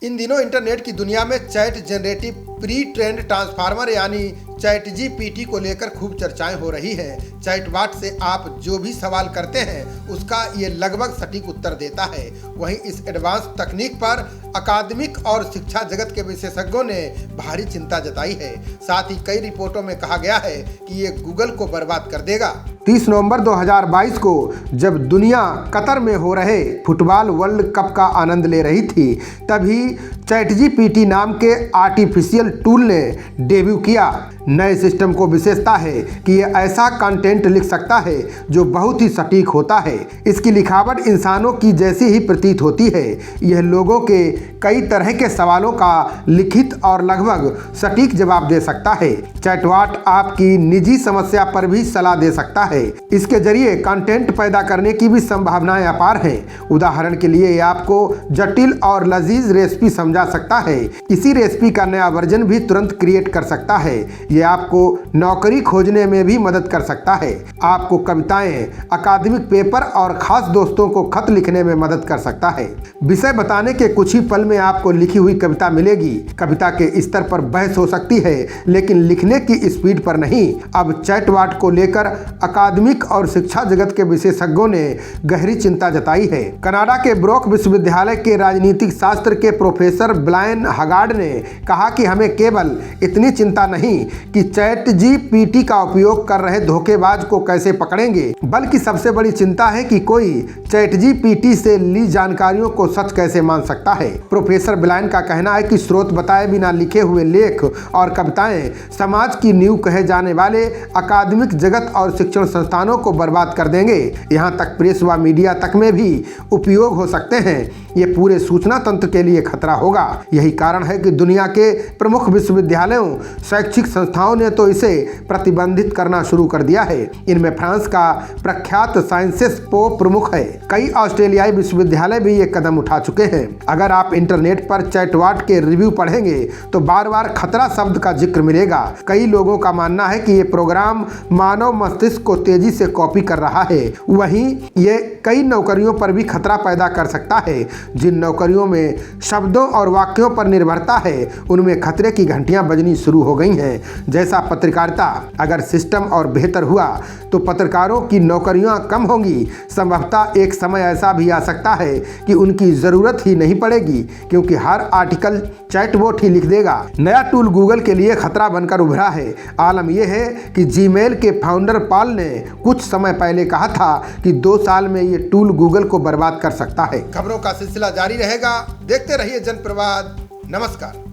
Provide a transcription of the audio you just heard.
इन दिनों इंटरनेट की दुनिया में chat generative pre trend transformer यानी चैट जीपीटी को लेकर खूब चर्चाएं हो रही हैं। चैटबॉट से आप जो भी सवाल करते हैं उसका ये लगभग सटीक उत्तर देता है। वहीं इस एडवांस तकनीक पर अकादमिक और शिक्षा जगत के विशेषज्ञों ने भारी चिंता जताई है। साथ ही कई रिपोर्टों में कहा गया है कि ये गूगल को बर्बाद कर देगा। 30 नवंबर 2022 को जब दुनिया कतर में हो रहे फुटबॉल वर्ल्ड कप का आनंद ले रही थी, तभी चैट जीपीटी नाम के आर्टिफिशियल टूल ने डेब्यू किया। नए सिस्टम को विशेषता है कि ये ऐसा कंटेंट लिख सकता है जो बहुत ही सटीक होता है। इसकी लिखावट इंसानों की जैसी ही प्रतीत होती है। यह लोगों के कई तरह के सवालों का लिखित और लगभग सटीक जवाब दे सकता है। चैटबॉट आपकी निजी समस्या पर भी सलाह दे सकता है। इसके जरिए कंटेंट पैदा करने की भी संभावनाएं अपार हैं। उदाहरण के लिए ये आपको जटिल और लजीज रेसिपी समझा सकता है। इसी रेसिपी का नया वर्जन भी तुरंत क्रिएट कर सकता है। ये आपको नौकरी खोजने में भी मदद कर सकता है। आपको कविताएं, अकादमिक पेपर और खास दोस्तों को खत लिखने में मदद कर सकता है। विषय बताने के कुछ ही पल में आपको लिखी हुई कविता मिलेगी। कविता के स्तर पर बहस हो सकती है, लेकिन लिखने की स्पीड पर नहीं। अब चैटबॉट को लेकर अकादमिक और शिक्षा जगत के विशेषज्ञों ने गहरी चिंता जताई है। कनाडा के ब्रोक विश्वविद्यालय के राजनीतिक शास्त्र के प्रोफेसर ब्रायन हगार्ड ने कहा कि हमें केवल इतनी चिंता नहीं कि चैट जीपीटी का उपयोग कर रहे धोखेबाज को कैसे पकड़ेंगे, बल्कि सबसे बड़ी चिंता है कि कोई चैट जीपीटी से ली जानकारियों को सच कैसे मान सकता है। प्रोफेसर ब्रायन का कहना है कि स्रोत बताए बिना लिखे हुए लेख और कविताएं समाज की नींव कहे जाने वाले अकादमिक जगत और शिक्षण संस्थानों को बर्बाद कर देंगे। यहाँ तक प्रेस व मीडिया तक में भी उपयोग हो सकते हैं। ये पूरे सूचना तंत्र के लिए खतरा होगा। यही कारण है कि दुनिया के प्रमुख विश्वविद्यालयों, शैक्षिक संस्थाओं ने तो इसे प्रतिबंधित करना शुरू कर दिया है। इनमें फ्रांस का प्रख्यात साइंसेस पो प्रमुख है। कई ऑस्ट्रेलियाई विश्वविद्यालय भी ये कदम उठा चुके हैं। अगर आप इंटरनेट पर चैटबॉट के रिव्यू पढ़ेंगे तो बार बार खतरा शब्द का जिक्र मिलेगा। कई लोगों का मानना है कि ये प्रोग्राम मानव मस्तिष्क को तेजी से कॉपी कर रहा है। वहीं ये कई नौकरियों पर भी खतरा पैदा कर सकता है। जिन नौकरियों में शब्दों और वाक्यों पर निर्भरता है, उनमें खतरे की घंटियां बजनी शुरू हो गई हैं। जैसा पत्रकारिता, अगर सिस्टम और बेहतर हुआ तो पत्रकारों की नौकरियां कम होंगी। संभवतः एक समय ऐसा भी आ सकता है कि उनकी ज़रूरत ही नहीं पड़ेगी, क्योंकि हर आर्टिकल चैटबॉट ही लिख देगा। नया टूल गूगल के लिए खतरा बनकर उभरा है। आलम यह है कि जीमेल के फाउंडर पॉल ने कुछ समय पहले कहा था कि 2 साल में ये टूल गूगल को बर्बाद कर सकता है। खबरों का सिलसिला जारी रहेगा। देखते रहिए जनप्रवाद। नमस्कार।